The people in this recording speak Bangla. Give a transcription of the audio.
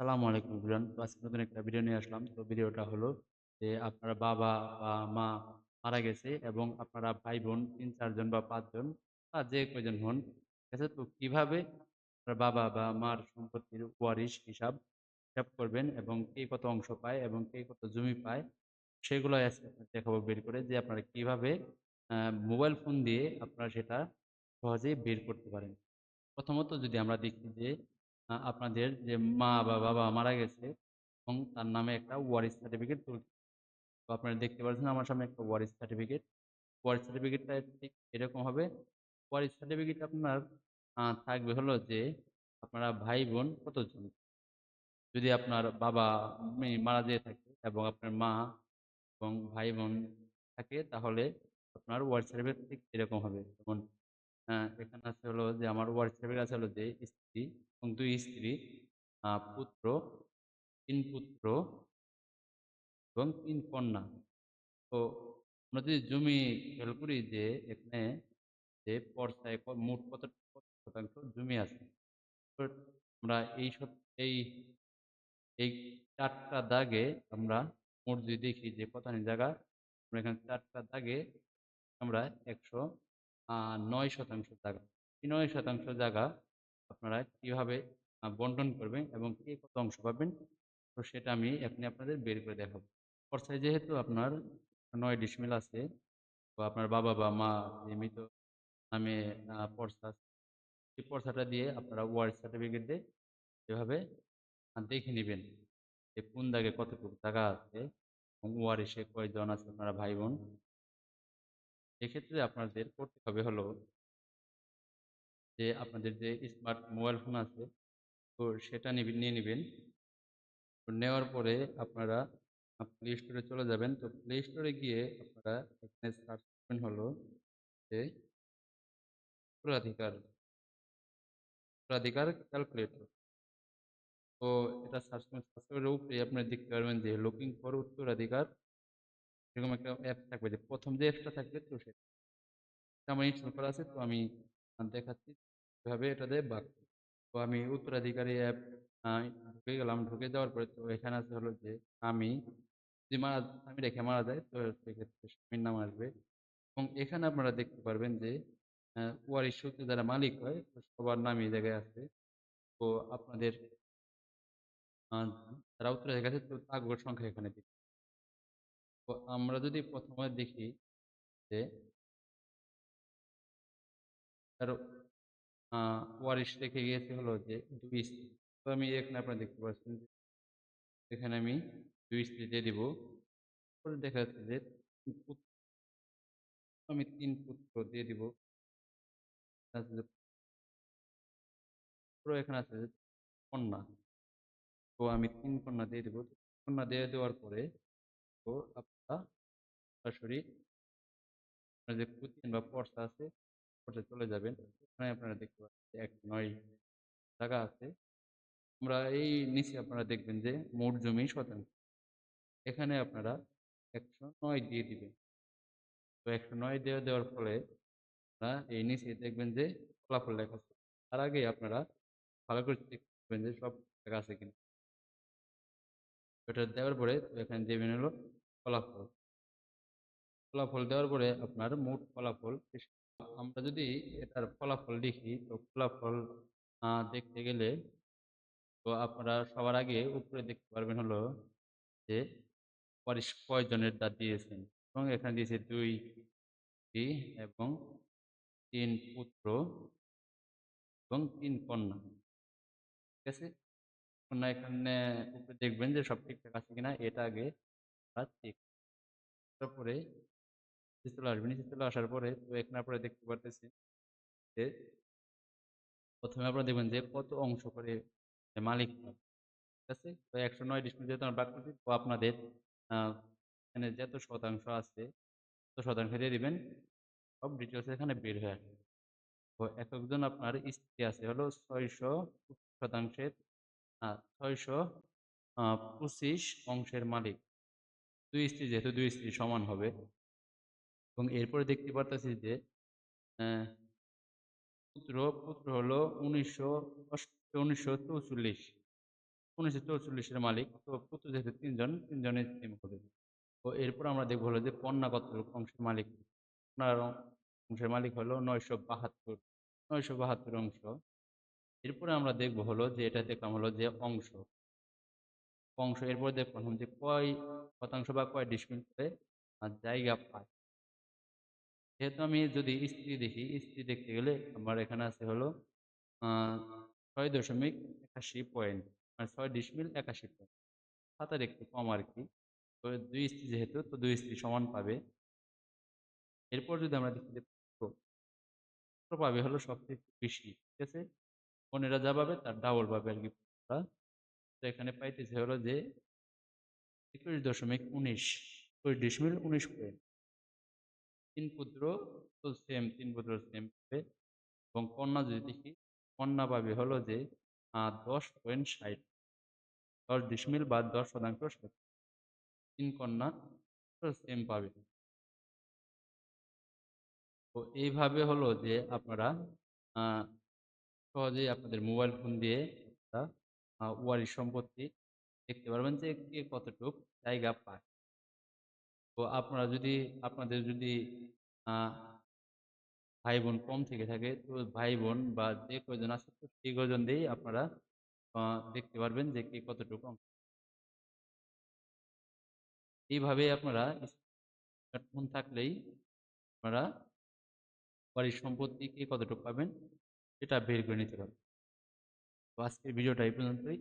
আসসালামু আলাইকুম এভরিওয়ান। তো আজকে নতুন একটা ভিডিও নিয়ে আসলাম। তো ভিডিওটা হলো যে আপনার বাবা বা মা মারা গেছে এবং আপনারা ভাই-বোন ৩-৪ জন বা ৫ জন বা যে কয়জন হন, ঠিক আছে? তো কিভাবে আপনার বাবা বা মার সম্পত্তির ওয়ারিশ হিসাব করবেন এবং কে কত অংশ পায় এবং কে কত জমি পায় সেগুলাই আজকে আপনাকে দেখাবো বের করে যে আপনারা কিভাবে আ মোবাইল ফোন দিয়ে আপনারা সেটা সহজেই বের করতে পারেন। প্রথমত যদি আমরা দেখি যে আপনাদের যে মা বা বাবা মারা গেছে এবং তার নামে একটা ওয়ারিশ সার্টিফিকেট তুলতে, তো আপনারা দেখতে পাচ্ছেন আমার সামনে একটা ওয়ারিশ সার্টিফিকেট। ওয়ারিশ সার্টিফিকেটটা ঠিক এরকম হবে। ওয়ারিশ সার্টিফিকেট আপনার থাকবে হলো যে আপনারা ভাই-বোন কতজন? যদি আপনার বাবা মারা যেয়ে থাকে এবং আপনার মা এবং ভাই-বোন থাকে তাহলে আপনার ওয়ারিশ সার্টিফিকেট ঠিক এরকম হবে। যেমন এখানে আছে হলো যে আমার ওয়ারিশ সার্টিফিকেট আছে হলো যে স্ত্রী এবং ২ স্ত্রী, পুত্র, ৩ পুত্র এবং ৩ কন্যা। তো আমরা যদি জমি খেয়াল করি যে এখানে যে পর্চায় মোট কত শতাংশ জমি আছে। তো আমরা এই এই ৪ টা দাগে আমরা মোট যদি দেখি যে কতখানি জায়গা, আমরা এখানে ৪ টা দাগে আমরা ১০৯% জায়গা। এই ৯% জায়গা আপনারা কিভাবে বন্টন করবেন এবং কে কত অংশ পাবেন, তো সেটা আমি এখনই আপনাদের বের করে দেখাবো। পর্সায় যেহেতু আপনার ৯ ডিসমিল আছে, তো আপনার বাবা বা মা যে মৃত নামে পর্সা আছে, সেই পর্সাটা দিয়ে আপনারা ওয়ারিশ সার্টিফিকেট দিয়ে এভাবে দেখে নিবেন যে কোন দাগে কতটুকু জায়গা আছে এবং ওয়ারিশে কয়জন আছে আপনারা ভাই-বোন। এক্ষেত্রে আপনাদের করতে হবে হলো যে আপনাদের যে স্মার্ট মোবাইল ফোন আছে, তো সেটা নিয়ে নিবেন। তো নেওয়ার পরে আপনারা প্লে স্টোরে চলে যাবেন। তো প্লে স্টোরে গিয়ে আপনারা এখানে সার্চ করবেন হলো যে উত্তরাধিকার, উত্তরাধিকার ক্যালকুলেটর। তো এটা সার্চ করার উপরেই আপনারা দেখতে পারবেন যে লুকিং ফর উত্তরাধিকার এরকম একটা অ্যাপ থাকবে, যে ১ম যে অ্যাপসটা থাকবে তো সেটা আমার ইনস্টল করা আছে। তো আমি দেখাচ্ছি কিভাবে এটাতে তো আমি উত্তরাধিকারী অ্যাপ আ ঢুকে গেলাম। ঢুকে যাওয়ার পরে তো এখানে আছে হলো যে স্বামী, যদি স্বামী রেখে মারা যায় তো সেক্ষেত্রে স্বামীর নাম আসবে এবং এখানে আপনারা দেখতে পারবেন যে ওয়ারিশ সূত্রে যারা মালিক হয় তো সবার নাম এই জায়গায় আছে। তো আপনাদের আ যারা উত্তরাধিকারী আছে তো তাগোর সংখ্যা এখানে তো আমরা যদি ১ম এ দেখি যে কারো আ ওয়ারিশ রেখে গিয়েছে হলো যে ২ স্ত্রী। তো আমি এখানে আপনারা দেখতে পাচ্ছেন যে এখানে আমি ২ স্ত্রী দিয়ে দিব। পরে দেখা যাচ্ছে যে ৩ পুত্র, আমি ৩ পুত্র দিয়ে দিব। আছে যে পুত্র, এখানে আছে যে কন্যা। তো আমি ৩ কন্যা দিয়ে দিব। কন্যা দিয়ে দেওয়ার পরে তো আপনারা সরাসরি আপনার যে খতিয়ান বা পর্চা আছে, পর্চায় চলে যাবেন। ওখানে আপনারা দেখতে পাচ্ছেন যে ১০৯ জায়গা আছে। আমরা এই নিচে আপনারা দেখবেন যে মোট জমি শতাংশ। এখানে আপনারা ১০৯ দিয়ে দিবেন। তো ১০৯ দিয়ে দেওয়ার ফলে এই নিচে দেখবেন যে ফলাফল লেখা আছে। তার আগে আপনারা ভালো করে চেক করবেন যে সব লেখা আছে কিনা। ওটা দেওয়ার পরে তো এখানে দিবেন হলো ফলাফল। ফলাফল দেওয়ার পরে আপনার মোট ফলাফল আমরা যদি এটার ফলাফল লিখি তো ফলাফল দেখতে গেলে তো আপনারা সবার আগে উপরে দেখতে পারবেন হলো যে ওয়ারিশ কয়জনের দিয়েছেন এবং এখানে দিয়েছে ২ স্ত্রী এবং ৩ পুত্র এবং ৩ কন্যা। ঠিক আছে? কন্যা এখানে উপরে দেখবেন যে সব ঠিকঠাক আছে কিনা এটা আগে চেক করার পরে নিচে চলে আসবেন। নিচে চলে আসার পরে তো এখানে আপনারা দেখতে পারতেছেন যে ১ম এ আপনারা দেখবেন যে কত অংশ করে মালিক পাবে। ঠিক আছে? তো ১০৯ ডিসমিল যেহেতু আমরা ভাগ করছি তো আপনাদের আ এখানে যত শতাংশ আছে তত শতাংশ দিয়ে দিবেন। সব ডিটেইলস এখানে বের হয়ে আসবে। তো একেকজন আপনার স্ত্রী আছে হলো ৬০০% আ ৬০০ আ ২৫ অংশের মালিক। ২ স্ত্রী যেহেতু ২ স্ত্রী সমান হবে এবং এরপরে দেখতে পারতেছি যে অ্যা পুত্র হলো ১৯৪৪ ১৯৪৪ এর মালিক। তো পুত্র যেহেতু ৩ জন, ৩ জনের সেম হবে। তো এরপর আমরা দেখব হলো যে কন্যা কতটুকু অংশের মালিক। কন্যার অংশের মালিক হলো ৯৭২। ৯৭২ অংশ। এরপরে আমরা দেখব হলো যে এটা দেখলাম হলো যে অংশ। অংশ এরপরে দেখলাম যে কয় শতাংশ বা কয় ডিসমিল করে জায়গা পায়। যেহেতু আমি যদি স্ত্রী দেখি, স্ত্রী দেখতে গেলে আমার এখানে আছে হলো আ ৬.৮১ পয়েন্ট। মানে ৬ ডিসমিল ৮১ পয়েন্ট। খাতার একটু কম আরকি। তো ২ স্ত্রী যেহেতু তো ২ স্ত্রী সমান পাবে। এরপর যদি আমরা দেখি যে পুত্র, পুত্র পাবে হলো সবচেয়ে বেশি। ঠিক আছে? কন্যারা যা পাবে তার ডাবল পাবে আরকি পুত্ররা। তো এখানে পাইতেছে হলো যে ২১.১৯ ২১ ডিসমিল ১৯ পয়েন্ট। ৩ পুত্র তো সেম ৩ পুত্র সেম পাবে এবং কন্যা যদি দেখি, কন্যা পাবে হলো যে ১০.৬০ ১০ ডিসমিল বা ১০% ৩ কন্যা তো সেম পাবে। তো এইভাবে হলো যে আপনারা আ সহজেই আপনাদের মোবাইল ফোন দিয়ে আপনারা ওয়ারিশ সম্পত্তি দেখতে পারবেন যে কে কতটুক জায়গা পায়। তো আপনারা যদি আপনাদের যদি আ ভাই-বোন কম থেকে থাকে তো ভাই-বোন বা যে কয়জন আছে তো সেই কয়জন দিয়েই আপনারা আ দেখতে পারবেন যে কে কতটুকু এইভাবেই আপনারা স্মার্টফোন থাকলেই আপনারা ওয়ারিশ সম্পত্তি কে কতটুকু পাবেন সেটা বের করে নিতে পারবেন। তো আজকের ভিডিওটা এই পর্যন্তই।